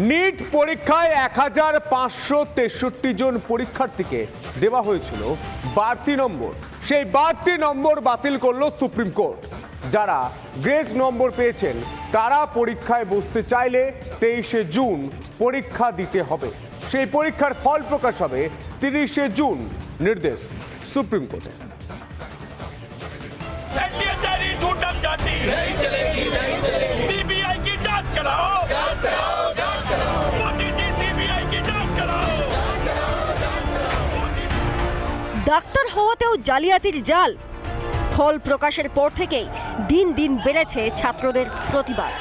NEET পরীক্ষায় 1563 জন পরীক্ষার্থীকে দেওয়া হয়েছিল বাড়তি নম্বর। সেই বাড়তি নম্বর বাতিল করলো সুপ্রিম কোর্ট। যারা গ্রেস নম্বর পেয়েছেন তারা পরীক্ষায় বসতে চাইলে 23শে জুন পরীক্ষা দিতে হবে। সেই পরীক্ষার ফল প্রকাশ হবে 30শে জুন, নির্দেশ সুপ্রিম কোর্টের। सीबीआई की जांच कराओ, मोदी जी सीबीआई की जांच कराओ। ডাক্তার হওয়াতেও জালিয়াতির জাল। ফল প্রকাশের পর থেকেই দিন দিন বেড়েছে ছাত্রদের প্রতিবাদ।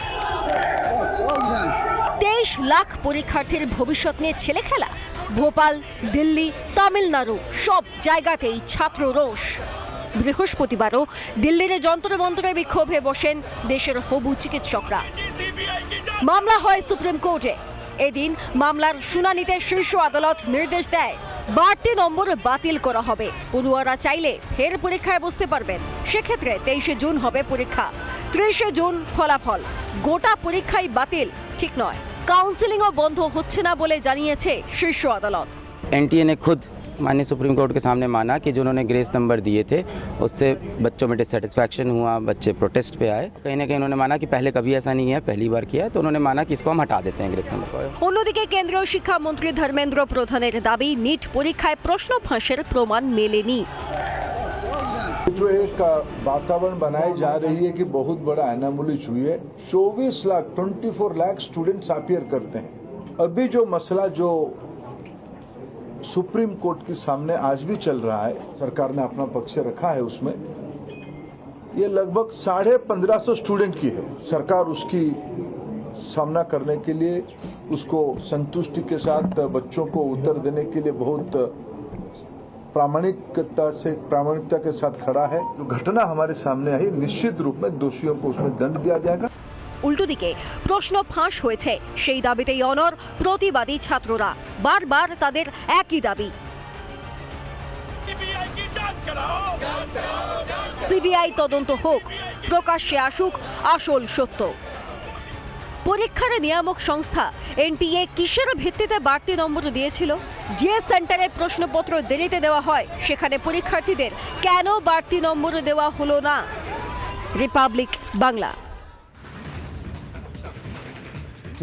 23 লাখ পরীক্ষার্থীর ভবিষ্যৎ নিয়ে ছেলে খেলা। ভোপাল, দিল্লি, তামিলনাড়ু সব জায়গাতেই ছাত্র রোষ। বৃহস্পতিবারও দিল্লির যন্ত্র মন্ত্রে বিক্ষোভে বসেন দেশের হবু চিকিৎসকরা। মামলা হয় সুপ্রিম কোর্টে। এদিন মামলার শুনানিতে শীর্ষ আদালত নির্দেশ দেয় বাড়তি নম্বর বাতিল করা হবে। পড়ুয়ারা চাইলে ফের পরীক্ষায় বসতে পারবেন। সেক্ষেত্রে 23শে জুন হবে পরীক্ষা, 30শে জুন ফলাফল। গোটা পরীক্ষাই বাতিল ঠিক নয়। কাউন্সেলিংও বন্ধ হচ্ছে না বলে জানিয়েছে শীর্ষ আদালত। एनटीए ने खुद माननीय सुप्रीम कोर्ट के सामने माना कि जिन्होंने ग्रेस नंबर दिए थे उससे बच्चों में डिससेटिस्फैक्शन हुआ, बच्चे प्रोटेस्ट पे आए। कहीं ना कहीं उन्होंने माना कि पहले कभी ऐसा नहीं है, पहली बार किया है, तो उन्होंने माना कि इसको हम हटा देते हैं ग्रेस नंबर को। অন্যদিকে কেন্দ্রীয় শিক্ষামন্ত্রী ধর্মেন্দ্র প্রধানের দাবি নিট পরীক্ষায় প্রশ্ন ফাঁসের প্রমাণ মেলেনি। जो एक वातावरण बनाई जा रही है कि बहुत बड़ा एनामोलिज हुई है। 24 लाख स्टूडेंट्स अपियर करते हैं। अभी जो मसला जो सुप्रीम कोर्ट के सामने आज भी चल रहा है, सरकार ने अपना पक्ष रखा है उसमें, ये लगभग 1550 स्टूडेंट की है। सरकार उसकी सामना करने के लिए उसको संतुष्टि के साथ बच्चों को उत्तर देने के लिए बहुत प्रामाणिकता के साथ खड़ा है। जो घटना हमारे सामने आई, निश्चित रूप में दोषियों को उसमें दंड दिया जाएगा। উল্টো দিকে প্রশ্ন ফাঁস হয়েছে সেই দাবিতেই অনড় প্রতিবাদী ছাত্ররা। বারবার তাদের একই দাবি, सीबीआई की जांच कराओ, সিবিআই তদন্ত হোক, প্রকাশ্যে আসুক আসল সত্য। পরীক্ষার নিয়ামক সংস্থা এনটিএ কিসের ভিত্তিতে বাড়তি নম্বর দিয়েছিল? যে সেন্টারে প্রশ্নপত্র দেরিতে দেওয়া হয় সেখানে পরীক্ষার্থীদের কেন বাড়তি নম্বর দেওয়া হলো না? রিপাবলিক বাংলা।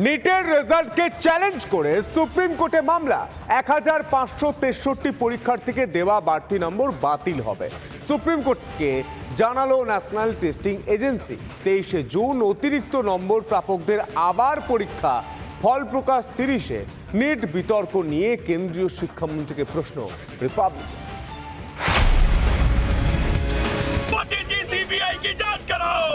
নিটের রেজাল্টকে চ্যালেঞ্জ করে সুপ্রিম কোর্টে মামলা। 1563 পরীক্ষার্থীকে দেওয়া বাড়তি নম্বর বাতিল হবে। সুপ্রিম কোর্টকে জানালো ন্যাশনাল টেস্টিং এজেন্সি। 23শে জুন অতিরিক্ত নম্বর প্রাপকদের আবার পরীক্ষা, ফল প্রকাশ 30শে। নিট বিতর্ক নিয়ে কেন্দ্রীয় শিক্ষামন্ত্রীকে প্রশ্ন রিপাবলিক। मोदी जी सीबीआई की जांच कराओ,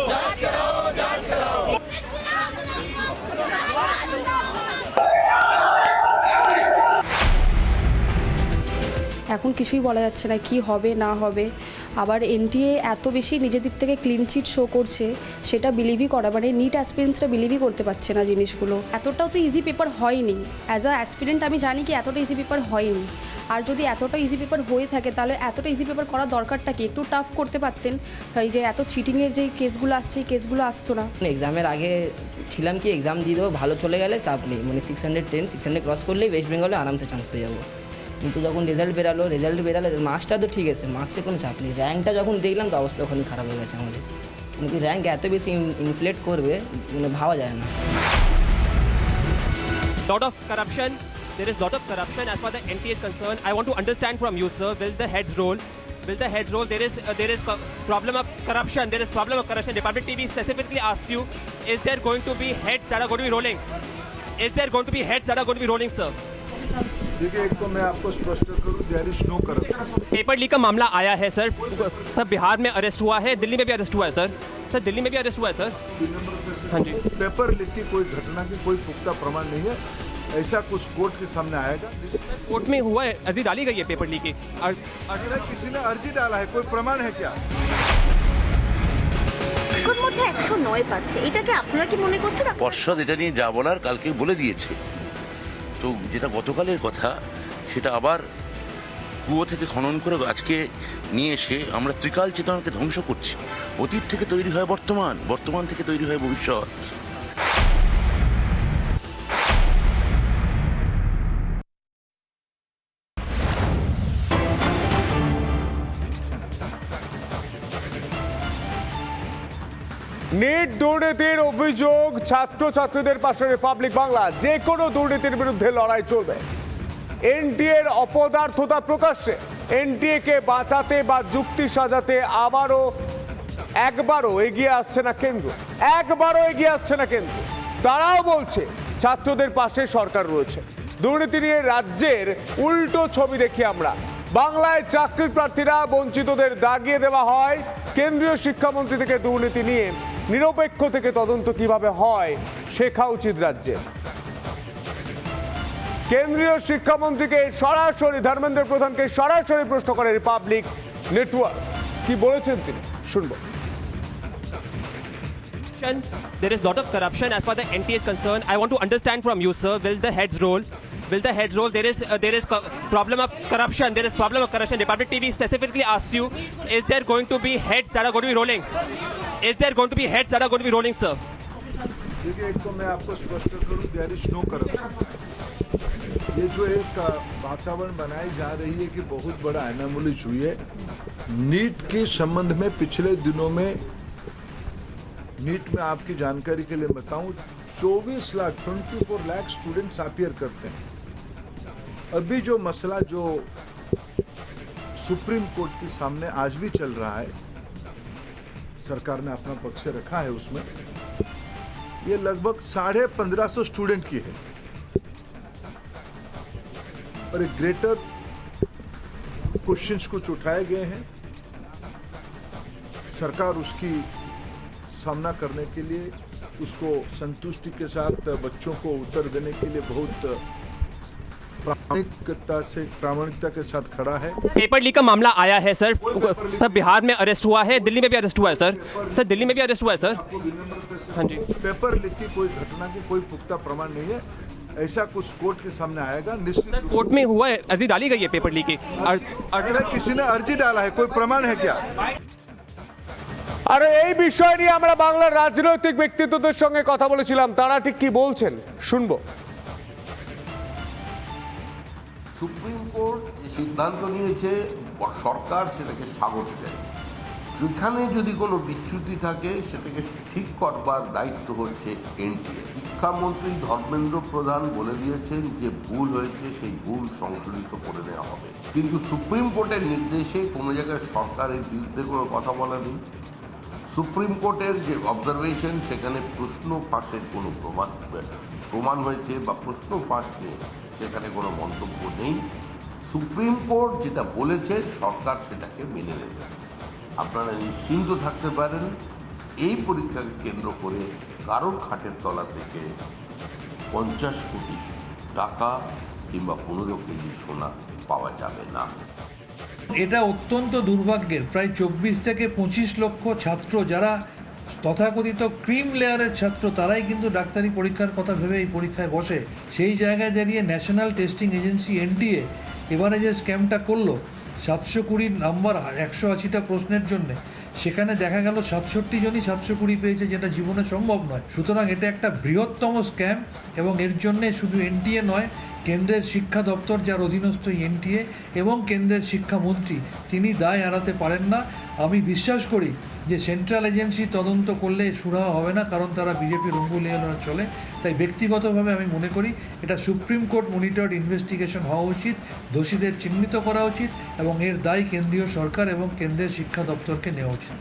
এখন কিছুই বলা যাচ্ছে না কি হবে না হবে। আবার এনটিএ এত বেশি নিজের দিক থেকে ক্লিন চিট শো করছে, সেটা বিলিভই করা, মানে নিট অ্যাসপিরেন্টসরা বিলিভই করতে পারছে না জিনিসগুলো। এতটাও তো ইজি পেপার হয়নি। অ্যাজ আ অ্যাসপিরেন্ট আমি জানি কি এতটা ইজি পেপার হয়নি। আর যদি এতটা ইজি পেপার হয়ে থাকে তাহলে এতটা ইজি পেপার করার দরকারটা কি? একটু টাফ করতে পারতেন। তাই যে এত চিটিংয়ের যে কেসগুলো আসছে এই কেসগুলো আসতো না। এক্সামের আগে ছিলাম কি এক্সাম দিয়ে দেবো, ভালো চলে গেলে চাপ নেই, মানে 610 ক্রস করলেই ওয়েস্ট বেঙ্গলে আরামসে চান্স পেয়ে যাবো। কিন্তু যখন রেজাল্ট বেরালো মার্কসটা তো ঠিক আছে, মার্কসে কোনো চাপ নেই। র্যাঙ্কটা যখন দেখলাম তো অবস্থা ওখানে খারাপ হয়ে গেছে আমাদের। মানে কি র্যাঙ্ক এত বেশি ইনফ্লেট করবে মানে ভাবা যায় না। Lot of corruption. There is lot of corruption as far as the NTA is concerned. I want to understand from you, sir. Will the heads roll? There is problem of corruption. There is problem of corruption. Republic TV specifically asks you: is there going to be heads that are going to be rolling? Is there going to be heads that are going to be rolling, sir? देखिए, एक तो मैं आपको स्पष्ट करूं, there is no corruption. Paper leak का मामला आया है सर। सर बिहार में अरेस्ट हुआ है, दिल्ली में भी अरेस्ट हुआ है सर। सर दिल्ली में भी अरेस्ट हुआ है सर। हाँ जी। पेपर लीक की कोई घटना की कोई पुख्ता प्रमाण नहीं है। ऐसा कुछ कोर्ट के सामने आएगा। कोर्ट में हुआ है, अर्जी डाली गई है पेपर लीक की। किसी ने अर्जी डाला है, कोई प्रमाण है क्या? মধ্যে 109 পাচ্ছে, এটাকে আপনারা কি মনে করছেন? পর্ষদ এটা নিয়ে যা বলার কালকে বলে দিয়েছে। তো যেটা গতকালের কথা সেটা আবার কুয়ো থেকে খনন করে আজকে নিয়ে এসে আমরা ত্রিকাল চেতনাকে ধ্বংস করছি। অতীত থেকে তৈরি হয় বর্তমান, বর্তমান থেকে তৈরি হয় ভবিষ্যৎ। নিট দুর্নীতির অভিযোগ, ছাত্রছাত্রীদের পাশে রিপাবলিক বাংলা। যে কোনো দুর্নীতির বিরুদ্ধে লড়াই চলবে। এনটিএর অপদার্থতা প্রকাশ্যে, এনটিএ কে বাঁচাতে বা যুক্তি সাজাতে একবারও এগিয়ে আসছে না কেন্দ্র, তারাও বলছে ছাত্রদের পাশে সরকার রয়েছে। দুর্নীতি নিয়ে রাজ্যের উল্টো ছবি দেখি আমরা। বাংলায় চাকরির প্রার্থীরা বঞ্চিতদের দাগিয়ে দেওয়া হয়। কেন্দ্রীয় শিক্ষামন্ত্রী থেকে দুর্নীতি নিয়ে নিরপেক্ষ থেকে তদন্ত কিভাবে হয় শেখা উচিত রাজ্যে। কেন্দ্রীয় শিক্ষামন্ত্রীকে সরাসরি, ধর্মেন্দ্র প্রধানকে সরাসরি প্রশ্ন করে রিপাবলিক নেটওয়ার্ক। কি বলেছেন তিনি, শুনবো। There is lot of corruption as far as the NTA is concerned. I want to understand from you, sir. Will the heads roll? There is problem of corruption. There is problem of corruption. Republic TV specifically asks you: is there going to be heads that are going to be rolling? Is there going to be heads that are going to be rolling, sir? देखिए, एक तो मैं आपको स्पष्ट करूं, there is no corruption. ये जो एक वातावरण बनाई जा रही है कि बहुत बड़ा एनामोली हुई है नीट के संबंध में। पिछले दिनों में नीट में आपकी जानकारी के लिए बताऊं, 24 लाख स्टूडेंट्स अपियर करते हैं। अभी जो मसला जो सुप्रीम कोर्ट के सामने आज भी चल रहा है, सरकार ने अपना पक्ष रखा है उसमें, ये लगभग 1550 स्टूडेंट की है और एक ग्रेटर क्वेश्चंस कुछ उठाए गए हैं। सरकार उसकी सामना करने के लिए, उसको संतुष्टि के साथ बच्चों को उत्तर देने के लिए बहुत प्रामाणिकता के साथ खड़ा है। पेपर लीक का मामला आया है सर बिहार में अरेस्ट हुआ है, दिल्ली में भी अरेस्ट हुआ है सर दिल्ली में भी अरेस्ट हुआ है सर। हाँ जी, पेपर लीक की कोई घटना की कोई पुख्ता प्रमाण नहीं है। ऐसा कुछ कोर्ट के सामने आएगा निश्चित। कोर्ट में हुआ है, अर्जी डाली गई है पेपर लीक की। किसी ने अर्जी डाला है, कोई प्रमाण है क्या? আর এই বিষয় নিয়ে আমরা বাংলার রাজনৈতিক ব্যক্তিত্বদের সঙ্গে কথা বলেছিলাম, তারা ঠিক কি বলছেন শুনবো। সুপ্রিম কোর্ট যে সিদ্ধান্ত নিয়েছে সরকার সেটাকে স্বাগত দেয়। যেখানে যদি কোনো বিচ্যুতি থাকে সেটাকে ঠিক করবার দায়িত্ব হচ্ছে এনটিএ। শিক্ষামন্ত্রী ধর্মেন্দ্র প্রধান বলে দিয়েছেন যে ভুল হয়েছে সেই ভুল সংশোধিত করে নেওয়া হবে, কিন্তু সুপ্রিম কোর্টের নির্দেশে কোনো জায়গায় সরকারের বিরুদ্ধে কোনো কথা বলা নেই। সুপ্রিম কোর্টের যে অবজারভেশন, সেখানে প্রশ্ন ফাঁসের কোনো প্রমাণ হয়েছে বা প্রশ্ন ফাঁস নিয়ে সেখানে কোনো মন্তব্য নেই। সুপ্রিম কোর্ট যেটা বলেছে সরকার সেটাকে মেনে নেবে। আপনারা নিশ্চিন্ত থাকতে পারেন, এই পরীক্ষাকে কেন্দ্র করে কারোর খাটের তলা থেকে 50 কোটি টাকা কিংবা 15 কেজি সোনা পাওয়া যাবে না। এটা অত্যন্ত দুর্ভাগ্যের। প্রায় 24 থেকে 25 লক্ষ ছাত্র যারা তথাকথিত ক্রিম লেয়ারের ছাত্র, তারাই কিন্তু ডাক্তারি পরীক্ষার কথা ভেবে এই পরীক্ষায় বসে। সেই জায়গায় দাঁড়িয়ে ন্যাশনাল টেস্টিং এজেন্সি এনটিএ এবারে যে স্ক্যামটা করলো 720 নাম্বার 180টা প্রশ্নের জন্যে, সেখানে দেখা গেল 67 জনই 720 পেয়েছে, যেটা জীবনে সম্ভব নয়। সুতরাং এটা একটা বৃহত্তম স্ক্যাম এবং এর জন্যে শুধু এনটিএ নয়, কেন্দ্রের শিক্ষা দপ্তর যার অধীনস্থ এনটিএ এবং কেন্দ্রের শিক্ষামন্ত্রী তিনি দায় এড়াতে পারেন না। আমি বিশ্বাস করি যে সেন্ট্রাল এজেন্সি তদন্ত করলে সুরাহা হবে না, কারণ তারা বিজেপির অঙ্গুলিয়ালরা চলে। তাই ব্যক্তিগতভাবে আমি মনে করি এটা সুপ্রিম কোর্ট মনিটর্ড ইনভেস্টিগেশন হওয়া উচিত, দোষীদের চিহ্নিত করা উচিত এবং এর দায় কেন্দ্রীয় সরকার এবং কেন্দ্রের শিক্ষা দপ্তরকে নেওয়া উচিত।